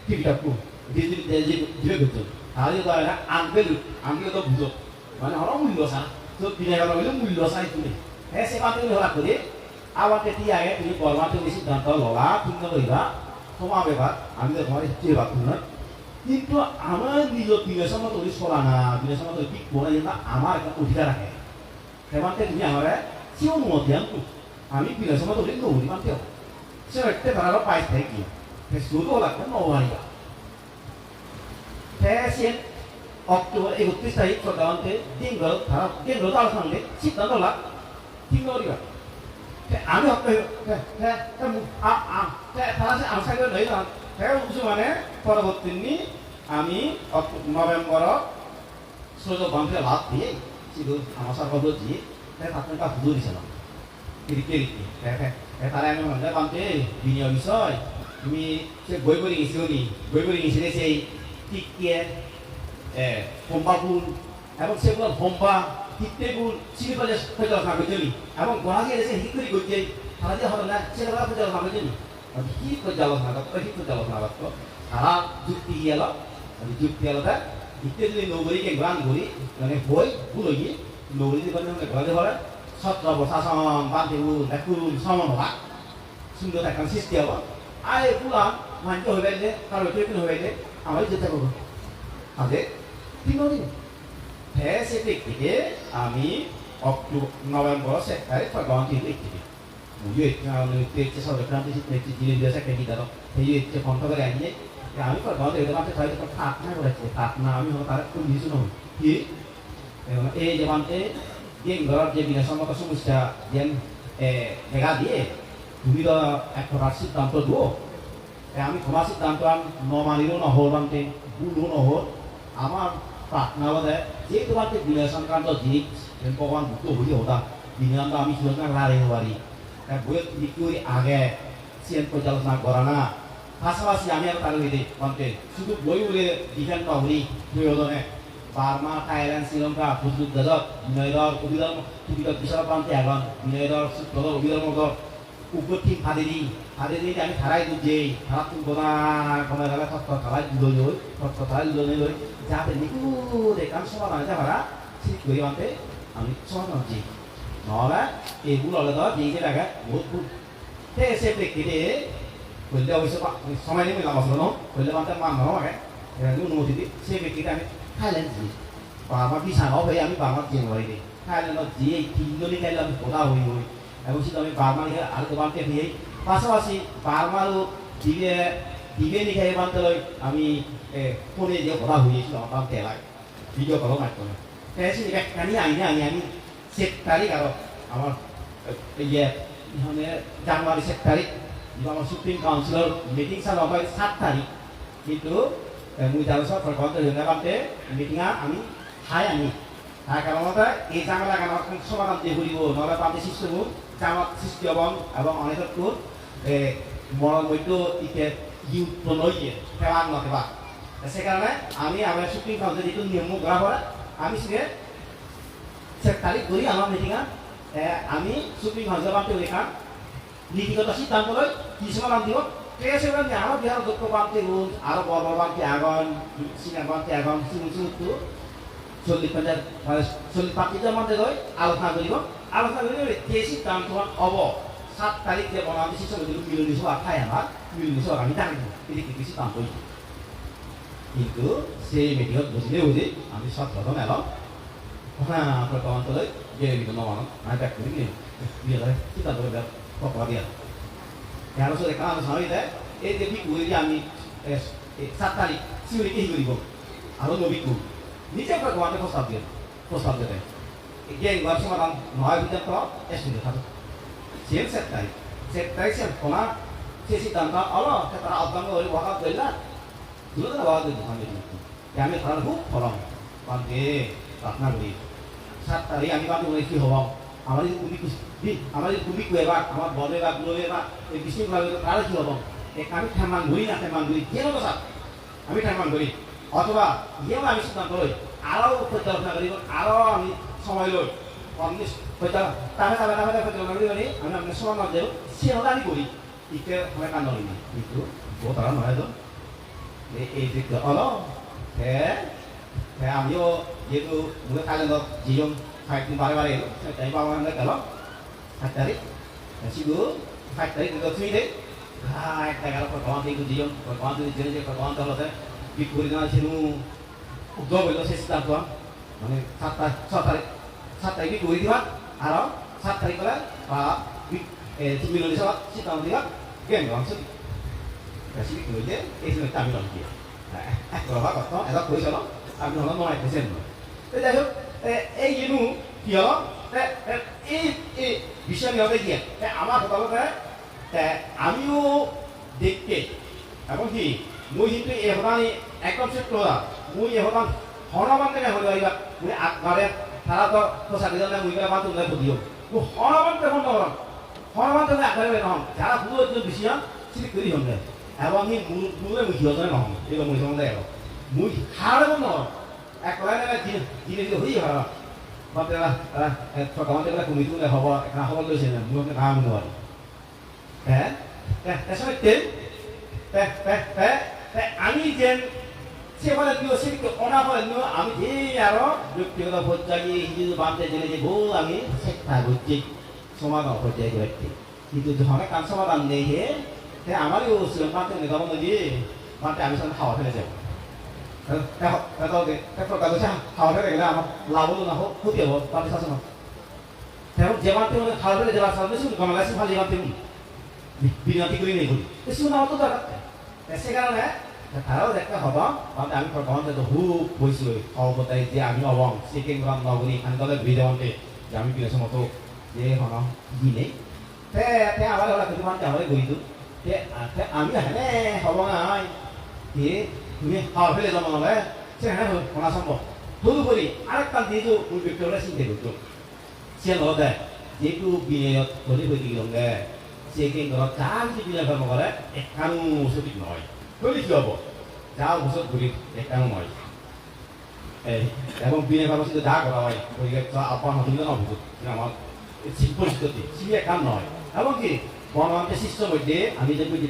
টিভিটাকু দিবে করতো তাহলে তো আনবে তো বুঝো মানে হলো মূল্য ছাড়া তো বিনয় কর্ম হইলে মূল্য ছাড়াই তুমি হ্যাঁ সে বামতে হওয়া করে আবার কেতিয়া আগে তুমি পরমাত্ম সিদ্ধান্ত ললা পূর্ণ করিবা ক্ষমা ব্যাপার আমি তো তোমার যে বাক্য নয় কিন্তু আমার নিজ বিবেচনা তৈরি চলা না বিবেচনা তৈরি ঠিক বলে যেটা আমার একটা অধিকার রাখে সেমানতে তুমি আমার সিও মধ্যান্ত আমি বিবেচনা তৈরি নৌরি মানতে হবে সে একটা তারা পাইস থাকি শুধু লাগবে নৌহারিবা সেন অক্টোবর 31 তারিখ প্রধানমন্ত্রী দিন আলোচনা সিদ্ধান্ত লাগ ঠিক নৌরিবা আমি আমসাইড লই না মানে পরবর্তী আমি নভেম্বর 16 বামকে লাভ দিয়ে শুধু আমার সরকার দিয়ে তাদের কাজ বুঝে দিয়েছিলাম তারা আমি মনে বামতে বিনিয়োগ বিষয় তুমি সে বই করে গেছি বই করে গেছিলে সেই টিকিট হোম্পাগুল এবং সেগুলো হোম্পা হিতেগুল চিনি বাজার পরিচালনা করছেন এবং গুয়াহাটি এসে হিকরি করছে তারা যে হবে না সেটা পরিচালনা করছেন কি পরিচালনা করতো হিত পরিচালনা করতো তারা যুক্তি গেল যুক্তি আলাদা হিতে যদি নৌগরিকে গান করি মানে বই ভুলই নৌগরি ঘরে ঘরে ছত্র প্রশাসন বান্ধবুল একুল সমন্বয় সুন্দর একটা সৃষ্টি হব আয় পুলাম মানতে হয়ে গেলে কারো ট্রেকিং হয়ে গেলে আমার যেতে পারবো আগে ঠিক নদী সে ব্যক্তিকে আমি নভেম্বর 1 তারিখ প্রধানমন্ত্রী ব্যক্তিকে 서울 그런 뜻이 지는 데서 계기다로 대유에 건터가 아니네 আমি কথা এটা মানে তাই তো থাক না করেছে থাক না আমি হলো তার কোন কিছু নয় কি এই যে মানে এই ঘরের যে বিনাশমত সমস্যা যেন দেখা দিয়ে তুমি তো এক প্রকার সিদ্ধান্ত দিও আমি তোমার সিদ্ধান্ত নমানিরও নহল বানতে ভুলও নহল আমার প্রার্থনা বলে যে তোমার যে বিনাশনকান্ত জিনিস ভগবান মুক্ত হয়ে হতা বিনাশটা আমি সুযোগ রাড়ে হওয়ারি বইয়ের মৃত্যুর আগে সিএন পর্যালোচনা করা না পাশাপাশি আমি আর তার হইতে অন্তে শুধু বই বলে ডিফেন্ড নহরি প্রয়োজনে বার্মা থাইল্যান্ড শ্রীলঙ্কা প্রস্তুত দেশত বিনয়দর অভিধর বিশাল প্রান্তে এখন বিনয়দর সূত্রদর অভিধর মতো উপর ঠিক ফাঁদে দিই আমি খারাই দুধে খারাপ তুমি গোনা কমে গেলে থর খারাই দুধ হই থর খারাই দুধ হই যাতে নিকুরে কারণ সমাধান এটা ভাড়া ঠিক করি অন্তে আমি সমাধান হচ্ছি নহলে এইগুলো হলে তো যে টাকা বহুত ভুল সে ব্যক্তিতে বললে অবশ্য সময় নেই মিলাম আসলো বললে মানতে মান নাও আগে অনুমতি দিই সে ব্যক্তিটা আমি থাইল্যান্ড জি বাবা বিছানাও হয়ে আমি বাবার যে হয়ে দিই থাইল্যান্ডত যে তিনজনই খাইলে আমি গোদা হই হই এবং সেটা আমি বার্মা লিখে আর তো বানতে দিয়ে পাশাপাশি বার্মারও দিবে লিখে বানতে লই আমি ফোনে যে গোদা হয়েছিল আমার বানতে এলাকায় ভিডিও কলও মাধ্যমে সে একখানি আমি 7 তারিখ আরো আমার ইয়ে জানুয়ারি 7 তারিখ আমার সুপ্রিম কাউন্সিলর মিটিং চালু হয় 7 তারিখ কিন্তু মুই জানো সব সরকার হয়ে বানতে মিটিংয়া আমি আনি তার কারণে এই জামেলা কেন সমাধান দিয়ে ঘুরিব নহলে বানতে সৃষ্টি হোক জামাত সৃষ্টি হব এবং অনেকক্ষণ মরণ বৈদ্য ইতে ইউথ নইয়ে সেবা নথেবা সে কারণে আমি আমার সুপ্রিম কাউন্সিল যেহেতু নিয়ম করা পড়ে আমি সে 7 তারিখ ধরি আমার মিটিংয়া আমি সুপ্রিম কাউন্সিল বানতে লেখা নীতিগত সিদ্ধান্ত লই কি সমাধান দিব কেসে বানতে আমার বিহার দক্ষ বানতে গুণ আরো বড় বানতে আগুন সিনেমা বানতে আগুন সুতু 40 পাকিদের মধ্যে লই আলোচনা করিব আলোচনা করি যে সিদ্ধান্ত হব 7 তারিখ যে বনান্তি শিক্ষক মিলনি সভা খাই আমার মিলনি সভা আমি জানি এটি কি সিদ্ধান্ত কিন্তু সেই মিটিংত বুঝলে বুঝি আমি 17 এলাম হ্যাঁ প্রকল্পলৈ যে বিভিন্ন মানুষ আমি ব্যাক করি দিয়ে সিদ্ধান্ত পকড়া দিয়া ইয়াৰ ওচৰত এখন আলোচনা হৈ যায় এই যে বিকু যে আমি 7 তাৰিখ চিউৰি কি কৰিব আৰু নবিকু নিজে ভগৱানে প্ৰস্তাৱ দিয়ে এতিয়া ইংৰাজী সমাধান নহয় ভিতৰত এষ্টিমেট থাকে সেম 7 তাৰিখ সেম কোনা সেই সিদ্ধান্ত অলপ তারা অজ্ঞান হয়ে ওয়াকাত করলা দুটো ওয়াকাত দিতে হবে আমি তার খুব ফলম বানকে প্রার্থনা করি 7 তারিখ আমি বাকি বলে কি হব আমার যদি তুমি কুয়েবা আমার বলে বা গুলোবে বা এই বিশৃঙ্খলা তারা কি হব আমি ঠেমান ঘুরি না ঠেমান ঘুরি যে হতো স্যার আমি ঠেমান ঘুরি অথবা ইয়েও আমি সিদ্ধান্ত লই আরও পর্যালোচনা করি আরও আমি সময় লই তাহলে পর্যালোচনা করি আমি আপনার সময় মধ্যে সে হলে আমি করি ইকে হয় কান্দ নিবি কিন্তু বহুত তারা নয় তো এই যে হলো আমিও যেহেতু মুখে থাইল্যান্ডত যিজন ফাইটিং বারে বারে এলো তাই বাবা গেল 7 তারিখ সিধু 5 তারিখ থুই দে একটা গেল ভগবান কিন্তু যিজন ভগবান যদি যে ভগবান তলতে বিপরীত না ছিল উদ্যোগ হইল সে সিদ্ধান্ত মানে 7 তারিখ বিপরীত দিবা আর 7 তারিখ করে বা তুমি ললি সব সিদ্ধান্ত দিবা গেম অংশ বেশি কইলে এই সময় আমি লন দিয়ে কথা কথা এটা কইছিল আমি হলো নয় পেছেন যাই হোক এই ইনু কি হলো এই বিষয় নিয়ে হবে গিয়ে আমার কথা বলতে আমিও দেখতে এবং কি মুই কিন্তু এহরানি একদম সেট করা মুই এহরান হরবান থেকে হলে আইবা মুই আগবারে তারা তো পোশাক দিলে মুই গেলে বাত উল্লেখ দিও মু হরবান তখন হরবান হরবান থেকে আগবারে নহম যারা পুরো একজন বিষয় সিলেক্ট করি হমলে এবং আমি মুলে মুই হিয়জনে নহম এগুলো মুই সম্বন্ধে এলো মুই হারব নহ এক কলাই জিনিস হই হারা বাপে ভগৱান দেৱলে কমিটিলে হ'ব এখন হ'ব লৈছে মোৰ কাম নোৱাৰি আমি যেন সেবারে দিও সেদিকে অনাফলে নিও আমি যে আরো ব্যক্তিগত পর্যায়ে হিন্দু বামতে জেনে যে বহু আমি চেষ্টা করছি সমাধান পর্যায়ে করতে কিন্তু যখন কাম সমাধান নেই আমারই ছিল বামতে নেতাম দিয়ে বামতে আমি সামনে খাওয়া ফেলে যাবো হাওয়া ফেলে গেলে আমার লাভ হলো না হোক ক্ষতি হবো বামতে শাসন 대부분 제반테는 가을에 제가 살면서 가만히 살지 반테는 비냐티 그리네 그리. 그래서 나도 다갔대. 세가네. তারাও একটা হবা মানে আমি প্রথমে তো খুব বইছিল অবতাই যে আমি অবং সেকেন্ড গ্রাম নগরী খান দলে বিদেওয়ান্তে যে আমি বিলেছ মতো যে হন দিনে তে তে আবার ওরা কিছু মান তাহলে গইতো তে আমি হানে হবা নাই যে তুমি হাওয়া ফেলে জমা নলে সে হ্যাঁ কোনা সম্ভব তদুপরি আরেকটা দিয়ে যে ওই ব্যক্তিরা চিন্তা করতো সে নদে যেটু বিনিয়োগ করে হয়ে গেলে সেকেন্ড গ্রাম চার যে বিনিয়োগ করে একানো সঠিক নয় 그리 기어보. 자 우선 우리 약간 뭐. এবং বিনে ভালো সিদ্ধ যা করা হয় ওইকে তো আপনার হাতে না বুঝো কিনা আমার পরিস্থিতি সিবিএ কাম নয় এবং কি বনমান্তে সিস্টেম মধ্যে আমি যে বুঝি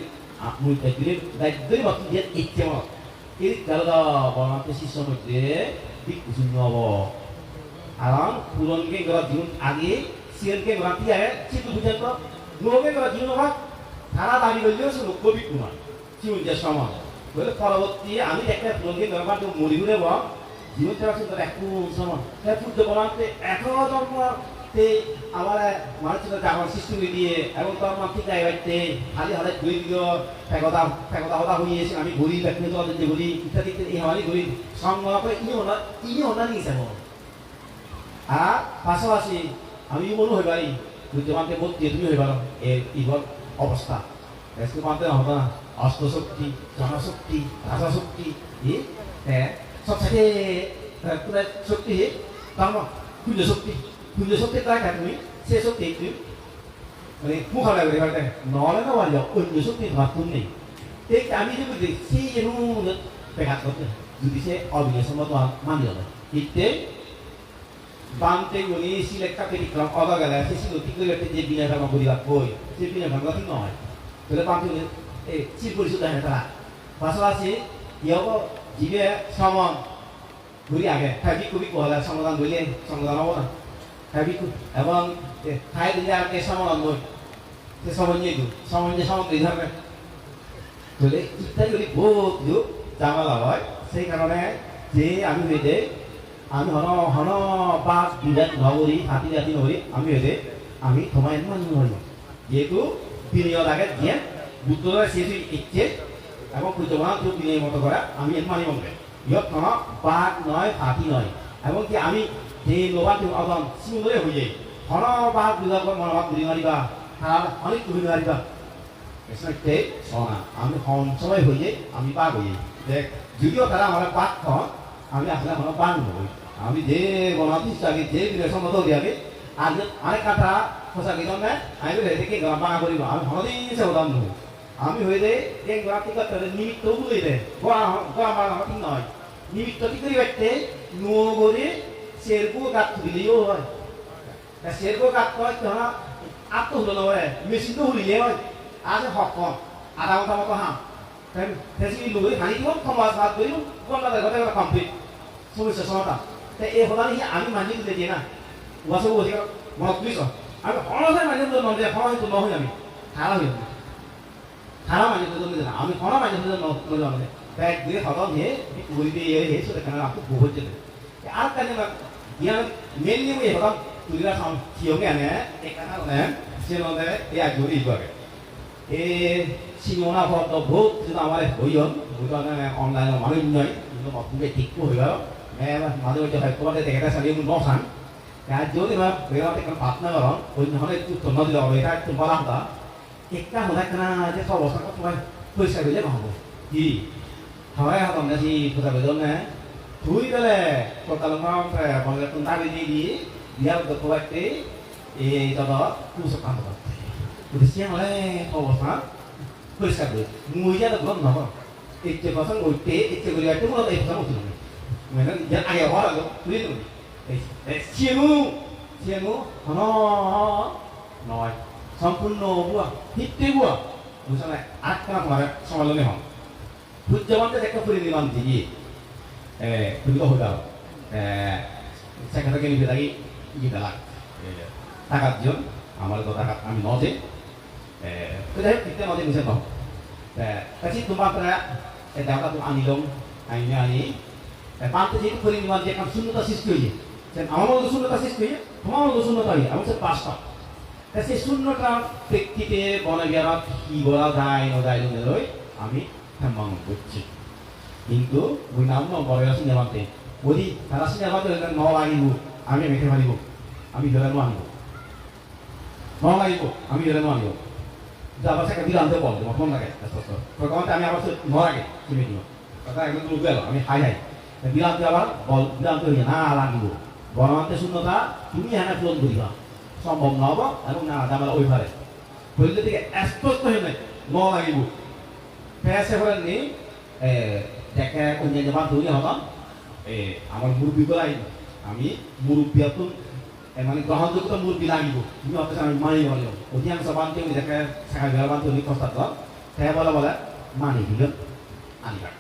মুই দিলে দায়িত্বের মত দিয়ে ইচ্ছে মত এই কারণে বনমান্তে সিস্টেম মধ্যে ঠিক বুঝুন হব কারণ পুরনকে গড়া জীবন আগে সিএলকে গড়া দিয়ে চিত্ত বুঝেন তো লোকে গড়া জীবন হবা তারা দাবি করলেও সে কবি কুমার জীবন যে সময় বলে পরবর্তী আমি একটা পুরনকে গড়া তো মরি ঘুরে বল জীবন তারা সুন্দর একটু সময় তাই পুজো বলাতে এত জন্মতে আমার মানুষের জাগরণ সৃষ্টি দিয়ে এবং তোর মা ঠিক গাইতে খালি হাতে ঘুরে দিল ফেকতা হতা হইয়েছে আমি ঘুরি ব্যক্তি তোদের যে ঘুরি ইত্যাদি এই হামারি ঘুরি সংগ্রহ করে ইনি হনা নিয়েছে আর পাশাপাশি আমি মনে হয়ে পারি বুদ্ধমানকে বোধ দিয়ে তুমি হয়ে পারো এর ইবর অবস্থা এসকে মানতে হতো না অস্ত্রশক্তি জনশক্তি ভাষাশক্তি হ্যাঁ সব থেকে শক্তি ধর্ম পুণ্য শক্তি তাই তুমি সে শক্তি একটু মানে মুখালে করে ফেলতে নলে না বললো অন্য শক্তি তোমার তুমি নেই এই আমি যদি সেই এরকম ব্যাঘাত করতে যদি সে অভিনয় সম্মত মানি হবে ইতে বামতে গুলি সিলেক্টটা পেরিক্রম অগা গেলে সে সিলতি করে যে বিনা ধর্ম পরিবার কই সে বিনা ধর্ম ঠিক নয় তাহলে বামতে এই চির পরিশুদ্ধ হয় তারা পাশাপাশি ইয়ো জিবে সমান ঘুরি আগে খাবি কুবি কোহলা সমাধান বলে সমাধান হবো না খাবি এবং খাই দিলে আর কে সমাধান বই সে সমান নিয়ে গু সমান যে সমান এই ধরনের তাহলে ইত্যাদি করি বহুত জামালা হয় সেই কারণে যে আমি হইতে আমি হন পাঁচ বিরাট নগরী হাতি জাতি নগরী আমি হইতে আমি তোমায় মানি হইব যেহেতু বিনিয়োগ আগে দিয়ে বুদ্ধরা শেষ ইচ্ছে এবং কুজমান তো বিনিয়োগ মতো করা আমি এর মানি বলবে ইয়ত ন বাঘ নয় হাতি নয় এবং কি আমি যে লোবা কেউ আদান সিংহরে হয়ে যাই হন বাঘ বিভাগ মনোভাব ঘুরি মারিবা আর অনেক ঘুরি মারিবা এসে শোনা আমি সবাই হয়ে যাই আমি বাঘ হয়ে যাই দেখ যদিও তারা আমার বাঘ খন আমি আসলে হন বাঘ হই আমি যে বনাদিস আগে যে বিরেশমত দিয়াগে আজ অনেক কথা খোসা গেলাম না আমি দেখে বাঙা করিব আমি হনদিন সে উদাম নই আমি হয়ে যাই এক রাতি কথা নিমিত্ত বলে দেয় গোয়া আমার ঠিক নয় নিমিত্ত কি করি বাইতে নগরে শেরবো গাত দিলেও হয় শেরবো গাত হয় তখন আপ তো হলো নয় মেশিন তো হলিলে হয় আজ হক আধা ঘন্টা মতো হাম ফেসি লুই হানি দিব সমাজ ভাত করি ঘন্টা ঘন্টা কমপ্লিট সমস্যা সমাধান তাই এই হলানি আমি মানি দিলে দিয়ে না ওয়াসব বসে মনত তুলিছ আমি হনসাই মানি দিলে নয় হন তো নহয় আমি খারাপ হয়ে খারাপ মানি দিলে না আমি হন মানি দিলে নয় ব্যাগ দিয়ে হতাম হে উড়ি দিয়ে হে সেটা কেন আপনি বহুত যেতে আর কেন ইয়ার মেনলি আমি হতাম তুলিরা সাম সিওকে আনে এক কথা মানে সে নদে এই আজ জড়ি ইবাগে এ সিনোনা ফটো বহুত যেন আমার হইয়ন বুঝানে অনলাইন মানুষ নয় কিন্তু আপনি ঠিক হইবা মাঝে মাঝে হয় তোমাদের দেখা সারি নসান যদি মা বেড়াতে কোনো পাতনা করো ওই হলে একটু তন্ন দিলে হবে এটা একটু বলা হতা একটা হলে কেনা যে সব অবস্থা তোমার পয়সা দিলে নহব কি হয় হতাম না si পয়সা বেদন না তুই গেলে কতালমা বলে তুমি তাবি দিয়ে বিয়ার তো একটা এই দাদা কুসো কাম করতে যদি সে হলে অবস্থা পয়সা দিলে মুই যা তো নহব ইচ্ছে কথা ওইতে ইচ্ছে করে একটা বলে এই কথা উঠে মানে yang ayah orang tu, tulis tu. Sienu, hana, noi, sampurno buah, hitte buah. Misalnya, akan kemarin sama lo ni ham. Pujawan tu dekat puri ni mam tinggi. Puri tu hotel. Saya katakan ni lagi, kita lah. Takat jon, amal tu takat kami node. Kita node mesti tahu. Kasi tumpah pernah, dapat tu anilong, ini. পান্তে যেহেতু করি নিলাম যে এখন শূন্যতা সৃষ্টি হয়ে যায় আমার মধ্যে শূন্যতা সৃষ্টি হয়ে যায় সমগ্র শূন্যতাই আমার হচ্ছে 5টা তা সেই শূন্যটা প্রেক্ষিতে বনবিহাৰত কি বলা যায় নদায় লৈ আমি ঠাম্মাং করছি কিন্তু ওই নাম বড় সিনেমাতে যদি তারা সিনেমাতে ন লাগিব আমি মেখে মারিব আমি ধরে আনিব ন লাগিব আমি ধরে আনিব যাবার সাথে দিলে আনতে বল তোমার ফোন লাগে প্রথমত আমি আবার ন লাগে চিনে দিও কথা একদম লোক গেল আমি হাই হাই দিলান্তে আবার বল দিলান্তে হয়ে না লাগিব বনমান্তে শূন্যতা তুমি হ্যাঁ পূরণ করিবা সম্ভব নহব এবং না জামাল ওই ভারে বললে থেকে স্পষ্ট হয়ে নাই ন লাগিব পেঁয়াজে করে নি দেখে অন্যান্য বার ধরে হলাম আমার মুরব্বী করাই আমি মুরব্বী মানে গ্রহণযোগ্য মুরব্বী লাগিব তুমি অথচ আমি মানি বলি অধিকাংশ বান্ধে উনি দেখে শাখা বিহার বান্ধে উনি কষ্টাত সে বলে মানি দিল আনিবার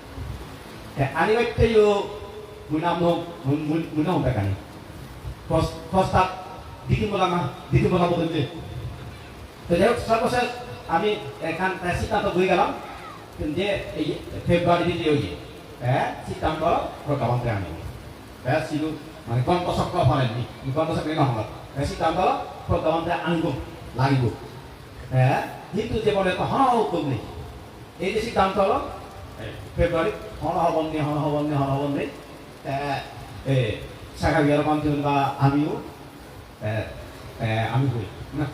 আনিবার থেকে মুই নাম মুই নাম দেখানি কষ্টাত দ্বিতীয় বদলতে তো যাই হোক সর্বশেষ আমি এখান সিদ্ধান্ত হয়ে গেলাম যে এই ফেব্রুয়ারি যে ওই সিদ্ধান্ত প্রজ্ঞাপনকে আনি ছিল মানে কণ্ঠচক্র ফলেননি কণ্ঠচক্রে নহল সিদ্ধান্ত প্রজ্ঞাপনকে আনিব লাগিব কিন্তু যে বলে হন উদ্যোগ নেই এই যে সিদ্ধান্ত হল ফেব্রুয়ারি হন হবন নেই শাখা বিহার বান্ধব বা আমিও আমি করি না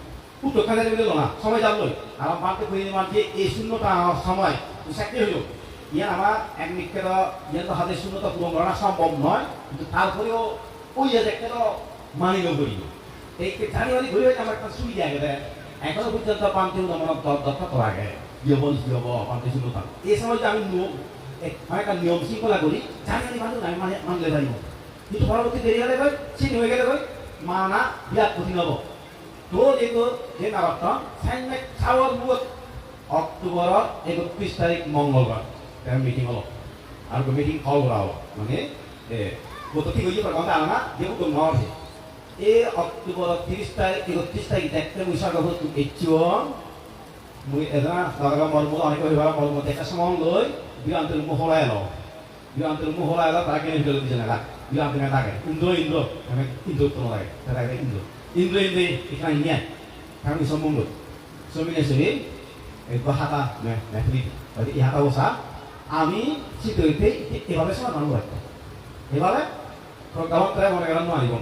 উত্তর খাজা দেবে না সময় যাবই আমার বাড়তে করি যে এই শূন্যতা সময় চাকরি হইল ইয়ান আমার এক নিক্ষের ইয়ান তো হাতের শূন্যতা পূরণ করা সম্ভব নয় কিন্তু তারপরেও ওই একটা মানিল করি এই জানুয়ারি ঘুরে হয়েছে আমার একটা সুবিধা গেলে এখনো পর্যন্ত পান্তি মনে দরকার করা আগে দিয়ে পান্তি শূন্যতা এই সময় যে আমি একটা নিয়ম শৃঙ্খলা করি জানুয়ারি মানুষ আমি মানলে পারিব কিন্তু পরবর্তী দেরি হলে গই চিনি হয়ে গেলে গই মানা বিরাট কঠিন হব তো যেহেতু যে নাবারটা সাইনমেট খাওয়ার বুয়ত অক্টোবরের 31 তারিখ মঙ্গলবার মিটিং হলো আর মিটিং কল করা হলো মানে গত ঠিক হয়েছে কথা আনা যেহেতু নয় এই অক্টোবর 30 তারিখ 31 তারিখ দেখতে বৈশাখ বস্তু এচিওন মুই এদা দাদা মর্ম অনেক হইবার মর্ম দেখা সময় লই বিরান্তের মুখ হলাই এলো তাকে ভিতরে দিছে না বিরান্তের থাকে ইন্দ্র আমি ইন্দ্র তো লাগে তারা ইন্দ্র এখানে নিয়ে আমি সম্বন্ধ সমিনে সবি এই হাতা মেথলি এই হাতা বসা আমি শীতইতে এভাবে সময় মানুষ রাখতো এভাবে প্রজ্ঞাপন করে মনে করেন আনিব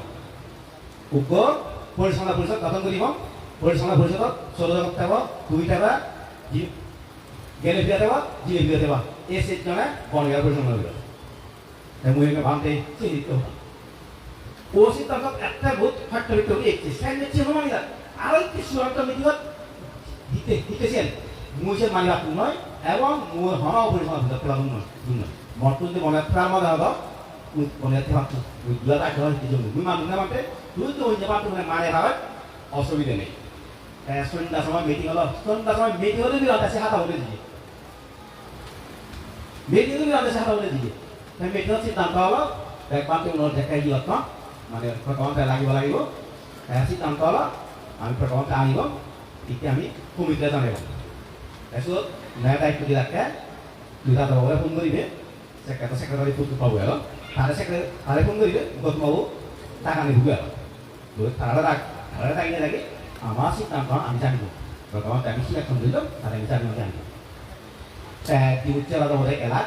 উগ্র পরিচালনা পরিষদ গঠন করিব পরিচালনা পরিষদত 16 জন থাকব 2 টাকা গেলে বিয়া দেওয়া জিয়ে বিয়া দেওয়া এই সেজনে বনগাঁ পরিচালনা করিব মুই ভাবতে চিন্তিত ও সিদ্ধান্ত একটা ভূত ফ্যাক্টরি তৈরি একটি সাইনের চেয়ে মানি না আরো একটি চূড়ান্ত মিটিংত দিতেছেন মুইসের মানি রাখুন নয় এবং মুই হন পরিচালনা পেলাম নয় মর্তুন যে মনে প্রাণ মাদা হলো মনে ভাবছো ওই দুলা রাখতে হয় কি জন্য মুই মানুষ না মানতে তুই তো ওই যে মাত্র মানে হয় অসুবিধা নেই সন্ধ্যার সময় মিটিং হলো সন্ধ্যার সময় মিটিং হলে সে হাতা বলে দিয়ে মিটিং হলে সে হাতা বলে দিয়ে মিটিং সিদ্ধান্ত হলো একবার তুমি দেখাই দিল তো মানে প্রকল্পে লাগিব সিদ্ধান্ত হলো আমি প্রকল্পে আনিব এতিয়া আমি কমিটিতে জানাব তাৰপিছত ন্যায় দায়িত্ব দি রাখে দুটা দলে ফোন করিবে সেক্রেটারি ফোন পাবো এলো তারে ফোন করিবে গত পাবো টাকা নিবো এলো তারা ডাকিয়ে লাগে আমার সিদ্ধান্ত আমি জানিব প্রকল্পে আমি সিলেকশন দিলাম তাহলে আমি জানিব দিবুচ্ছে আলাদা বোধ এলাক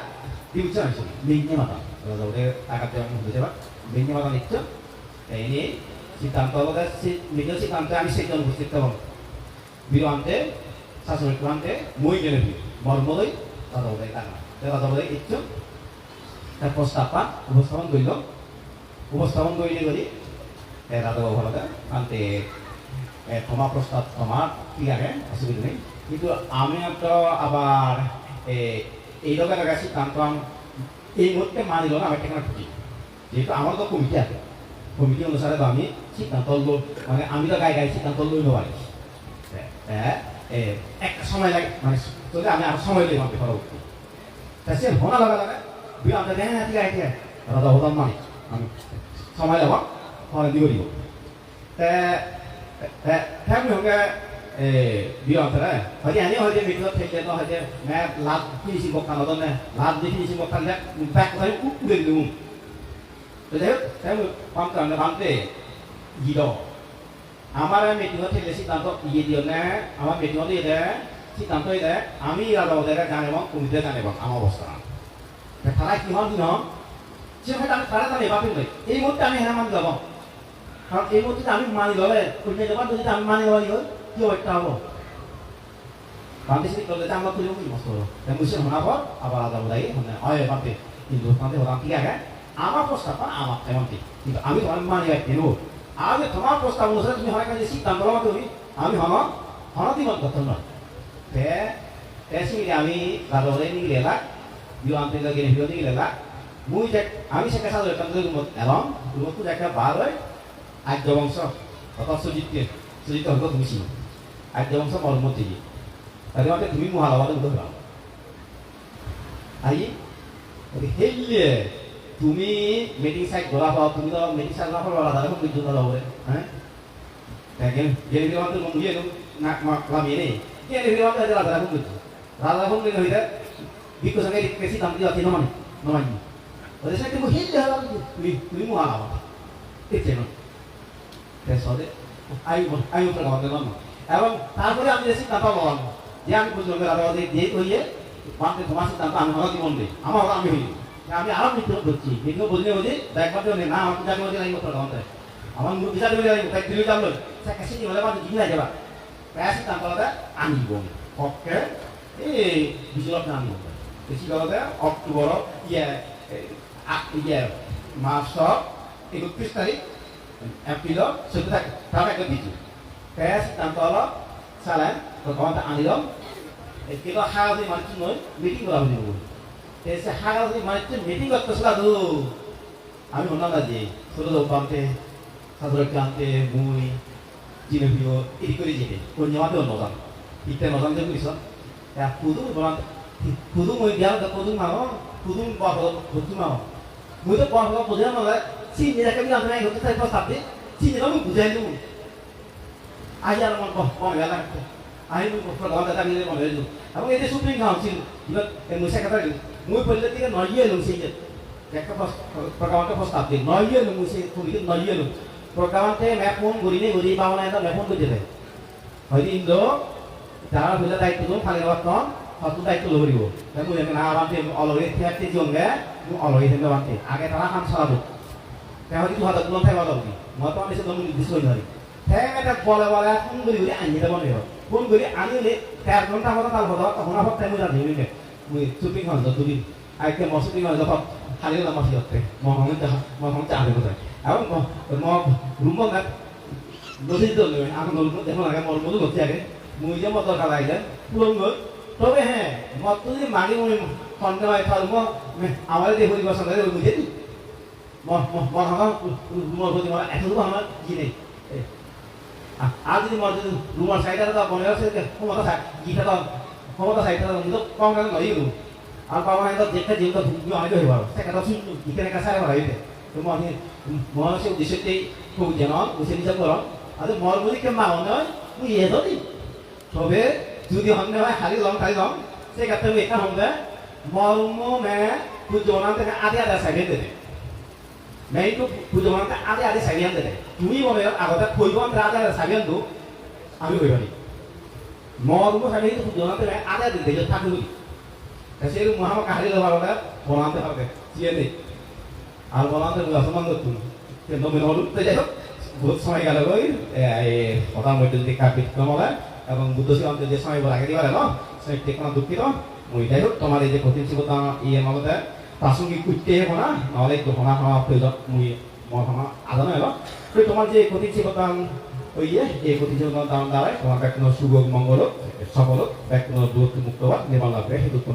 দিবুচ্ছে আনছিল মেঘনে মাতা আলাদা বোধ টাকা দেওয়া বুঝতে পার মেঘনে মাতা নিচ্ছ ini সিদ্ধান্ত হলো নিজের সিদ্ধান্তে আমি সেইজন উপস্থিত হলাম বিরান্তে শাসনের প্রান্তে মই গেলে মর্মদই দাদা বোধ টাকা দাদা বোধ ইচ্ছ তার উপস্থাপন করিলে করি দাদা বাবু আনতে ক্ষমা প্রস্তাব ক্ষমা ঠিক আছে অসুবিধা নেই কিন্তু আমি একটা আবার এই লোকের সিদ্ধান্ত এই মুহূর্তে মানিল না আমি একটা খুঁজি যেহেতু আমার তো কমিটি আছে কমিটি অনুসারে তো আমি সিদ্ধান্ত মানে আমি তো গায়ে সিদ্ধান্ত লই পারি একটা সময় লাগে মানে যদি আমি আর সময় লই আমাকে পরবর্তী তা সে ভোনা লাগা বিরামটা দেয় না ঠিক আছে দাদা হতাম মানে আমি সময় যাব পরে দিব 태국이 형게 미안하더라. 어디 아니 어디 밑으로 태계도 하지. 내 랍 피니시 못한 어떤네. 랍 피니시 못한데 백사이 우레 누. 그래서 태국 밤때 밤때 이도 আমার মিটিংও থেকে সিদ্ধান্ত ইয়ে দিও না আমার মিটিংও দিয়ে দেয় সিদ্ধান্ত দিয়ে দেয় আমি রাজাবাদের জানেব কমিতে জানেব আমার অবস্থা তারা কি হন দিন সে হয়তো আমি তারা জানে বাপের ভাই এই মুহূর্তে আমি হ্যাঁ মানি যাব কারণ এই মুহূর্তে আমি মানি ললে কমিতে যাবার যদি আমি মানি লই কি একটা হবো বাংলাদেশে করলে আমরা তুলে কি মস্ত হলো মুসে হওয়ার পর আবার রাজাবাদাই মানে হয় বাপে কিন্তু তাদের হলাম ঠিক আছে আমার প্রস্তাবটা আমার তেমন ঠিক কিন্তু আমি তোমার মানি কেন আগে তোমার প্রস্তাব অনুসারে তুমি হয় কাজে সিদ্ধান্ত লওয়া তুমি আমি হনতি মত কথা নয় তেসিংরে আমি রাজাবাদাই নিয়ে গেলা বিও আনতে লাগে বিও নিয়ে গেলা মুই যে আমি সে কাছে একটা রুমত এলাম রুমত একটা বার হয় আর্য বংশ অত সুজিত হতো তুমি ছিল আর্য বংশ মর্মতি তাদের মধ্যে তুমি মহালাবাদে উঠে গেলাম আই হেললে তুমি মিটিং সাইট ধরা পাও তুমি তো মিটিং সাইট ধরা পাও রাজা এখন বিদ্যুৎ হবে হ্যাঁ দেখেন গেলে মধ্যে মন দিয়ে না লামিয়ে নেই গেলে মধ্যে রাজা এখন বিদ্যুৎ রাজা এখন বিদ্যুৎ হইতে বিদ্যুৎ সঙ্গে বেশি দাম দিয়ে আছে নমানি নমানি ওদের সাথে তুমি হেললে হলো তুমি মহালাবাদ দেখছে না সদে আই উত্তর খাওয়াতে পারবো এবং তারপরে আমি যে সিদ্ধান্ত বললাম যে আমি বুঝলাম রাজাবাদী দিয়ে হইয়ে মানতে তোমার সিদ্ধান্ত আমি হওয়া জীবন দিই আমার হলো আমি হইলি আমি আরো মৃত্যু করছি এগুলো বুঝলে বুঝি দেখবার জন্য না আমার পূজা করে দিলাই উত্তর খাওয়াতে আমার মুখ বিচার করে দিলাই তাই দিলে যাবো সে কাছে কি বলে মানুষ জিনিস যাবা প্রায় সিদ্ধান্ত আনিব পক্ষে এই বিজয় আনিব বেশি বলতে অক্টোবর মার্চর 31 তারিখ এপ্রিল 14 তারিখ তার একটা বিজু প্রায় সিদ্ধান্ত হলো সালান ভগবানটা আনিলাম কিন্তু হাগাদি মানুষ নয় মিটিং করা হয়ে যাবো এসে হাগাদি মানুষ মিটিং করতেছিল তো আমি শুনলাম না যে ছোট দোকানতে সাধারণ আনতে মুই জিনিসগুলো এটি করে যেতে কোন জামাতেও নজান ইত্যাদি নজান যে বুঝছ পুদুম বলান পুদুম ওই বিয়ার পুদুম মাও পুদুম ভর্তি মাও মুই তো বুঝে না চিনি যাকে আমি আনতে হতে চাই প্রস্তাবতে চিনি আমি বুঝাই দেবো আজ আর আমার কম গেল আমি ভগবানটা দাবি মনে হয়েছিল এবং এই যে সুপ্রিম কাউন্সিল মুসা কথা মুই পড়লে থেকে নয় এলো সেই একটা প্রোগ্রামটা প্রস্তাব দিই নয় এলো মুসে তুমি নয় এলো প্রোগ্রামতে ম্যাপ ফোন ঘুরি নেই ঘুরি পাওয়া না ম্যাপ ফোন করতে দেয় হয়তো ইন্দ্র যারা হইলে দায়িত্ব দিন খালি রাখত হয়তো দায়িত্ব লরিব তাই মুই না বানতে অলরে থিয়াতে জঙ্গে মু অলরে থেমে বানতে আগে তারা কাম চালাবো তাই হয়তো 2000 টাকা দাবি মই তো আমি সে দম নির্দিষ্ট হই ধরি এটা বলে বলে ফোন করি আনি দেব নেব ফোন করি আনিলে 4 ঘন্টা মতো তার হতো তখন আবার টাইম জানি নিলে মুই শুটিং হল দুদিন আইকে মসুটি হল যখন খালি না মাসি হতে মহং চাবে কোথায় এবং রুম না দোষিত নয় আমি নলুম দেখুন আগে মর মধু করছি আগে মুই যে মত দরকার আইলে পুরন গই তবে হ্যাঁ মত যদি মাগি মুই খন্ডে হয় থাকব আমার যে হরি বসন্ত বুঝে দি রুমার প্রতি আমার এত আমার কি নেই আর যদি মর যদি রুমার সাইডটা তো মনে আছে ক্ষমতা থাক গীতা তো ক্ষমতা সাইডটা তো কম কারণ নয় গেল আর পাওয়া নাই তো দেখতে যেহেতু ভিডিও অনেক হয়ে পারো সে কথা শুনু গীতা লেখা সারা হইতে তো মনে মহানসে উদ্দেশ্যতেই খুব যেন বুঝে নিজে করো আর মর বলি কে মা নয় মুই এ ধরি তবে যদি হন্যে হয় খালি লম সে ক্ষেত্রে এটা হবে মর্ম মে পুজোনান থেকে আধে আধা সাইডে দেবে মেইটো পুজোনানটা আধে আধে সাইডে দেবে তুমি মনে আগতে কইব আমরা আধে আধে সাইডে দু আমি কইবানি মর্ম সাইডে পুজোনান থেকে আধে আধে দেবে থাকবি সেই মহামা কাহারি দেওয়া বলাতে হবে চিয়ে নেই আর বলাতে রসমান করতুন কিন্তু মেনলুতে যাই হোক বহুত সময় গেল গই কথা মধ্যে যদি কাপিত কমলা এবং বুদ্ধ শিবান্ত যে সময় আগে দিবার এলো সেই টেকনা দুঃখিত মই যাই হোক তোমার এই যে কঠিন শিবতা ইয়ে মগতে প্রাসঙ্গিক কুটতে হবো না নহলে দোকানা হওয়া প্রয়োজন মুই মহামা আদানো এলো তো তোমার যে কঠিন শিবতা ওই এই কঠিন শিবতা দাম দ্বারাই তোমার কোনো শুভ মঙ্গল সফল এক কোনো দূরত্ব মুক্ত হওয়া নির্মাণ লাগবে সেই দুঃখ